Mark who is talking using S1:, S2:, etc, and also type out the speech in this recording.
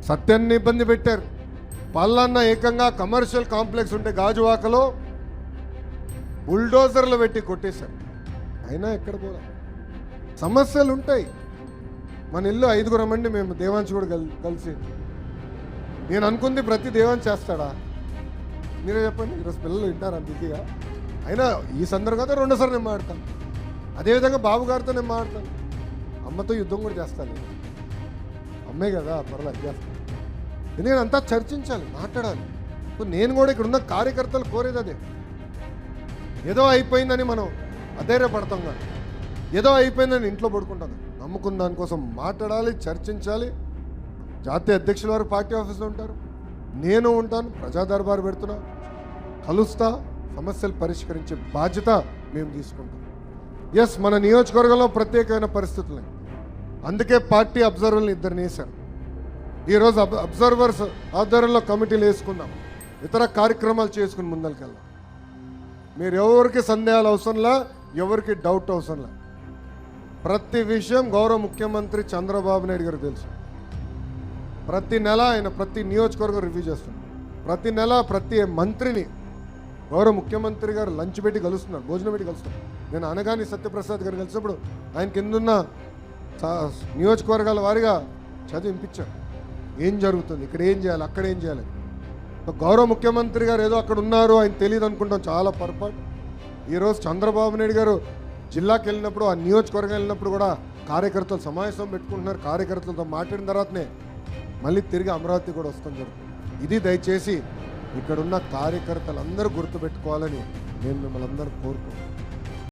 S1: సత్యాన్ని ఇబ్బంది పెట్టారు. పల్లన్న ఏకంగా కమర్షియల్ కాంప్లెక్స్ ఉంటే గాజువాకలో బుల్డోజర్లు పెట్టి కొట్టేశారు. అయినా ఎక్కడ పోలా. సమస్యలు ఉంటాయి. మన ఇల్లు 5 మంది మేము దేవాంశ్ కూడా కలిసి నేను అనుకుంది ప్రతి దేవాంశ్ చేస్తాడా? మీరే చెప్పండి. ఈరోజు పిల్లలు వింటారు అంత ఇదిగా. అయినా ఈ సందర్భంగా 2 సార్లు నేను మాట్లాడతాను. అదేవిధంగా బాబు గారితో నేను మాట్లాడతాను. అమ్మతో యుద్ధం కూడా చేస్తాను. అమ్మే కదా పర్లేదు చేస్తాను. ఎందుకంటే అంతా చర్చించాలి, మాట్లాడాలి. నేను కూడా ఇక్కడ ఉన్న కార్యకర్తలు కోరేది అదే. ఏదో అయిపోయిందని మనం అధైర్యపడతాం కాదు, ఏదో అయిపోయిందని ఇంట్లో పడుకుంటాం. నమ్ముకున్న దానికోసం మాట్లాడాలి, చర్చించాలి. జాతీయ అధ్యక్షుల వారు పార్టీ ఆఫీస్లో ఉంటారు, నేను ఉంటాను, ప్రజా దర్బారు పెడుతున్నా, కలుస్తా, సమస్యలు పరిష్కరించే బాధ్యత మేము తీసుకుంటాం. ఎస్, మన నియోజకవర్గంలో ప్రత్యేకమైన పరిస్థితులు. అందుకే పార్టీ అబ్జర్వర్ని 2 వేశారు. ఈరోజు అబ్జర్వర్స్ ఆధ్వర్యంలో కమిటీలు వేసుకుందాం, ఇతర కార్యక్రమాలు చేసుకుని ముందరికెళ్దాం. మీరు ఎవరికి సందేహాలు అవసరంలా, ఎవరికి డౌట్ అవసరంలా. ప్రతి విషయం గౌరవ ముఖ్యమంత్రి చంద్రబాబు నాయుడు గారు తెలుసు. ప్రతి నెల ఆయన ప్రతి నియోజకవర్గం రివ్యూ చేస్తున్నారు. ప్రతి నెల ప్రతి మంత్రిని గౌరవ ముఖ్యమంత్రి గారు లంచ్ పెట్టి కలుస్తున్నారు, భోజనం పెట్టి కలుస్తున్నారు. నేను అనగాని సత్యప్రసాద్ గారు కలిసినప్పుడు ఆయన కిందున్న నియోజకవర్గాల వారిగా చదివింపించారు. ఏం జరుగుతుంది, ఇక్కడ ఏం చేయాలి, అక్కడ ఏం చేయాలి. గౌరవ ముఖ్యమంత్రి గారు ఏదో అక్కడ ఉన్నారు, ఆయన తెలియదు అనుకుంటాం, చాలా పొరపాటు. ఈరోజు చంద్రబాబు నాయుడు గారు జిల్లాకి వెళ్ళినప్పుడు, ఆ నియోజకవర్గం వెళ్ళినప్పుడు కూడా కార్యకర్తలు సమావేశం పెట్టుకుంటున్నారు. కార్యకర్తలతో మాట్లాడిన తర్వాతనే మళ్ళీ తిరిగి అమరావతి కూడా వస్తాం జరుగుతుంది. ఇది దయచేసి ఇక్కడున్న కార్యకర్తలందరూ గుర్తుపెట్టుకోవాలని నేను మిమ్మల్ని అందరూ కోరుకుంటున్నాను.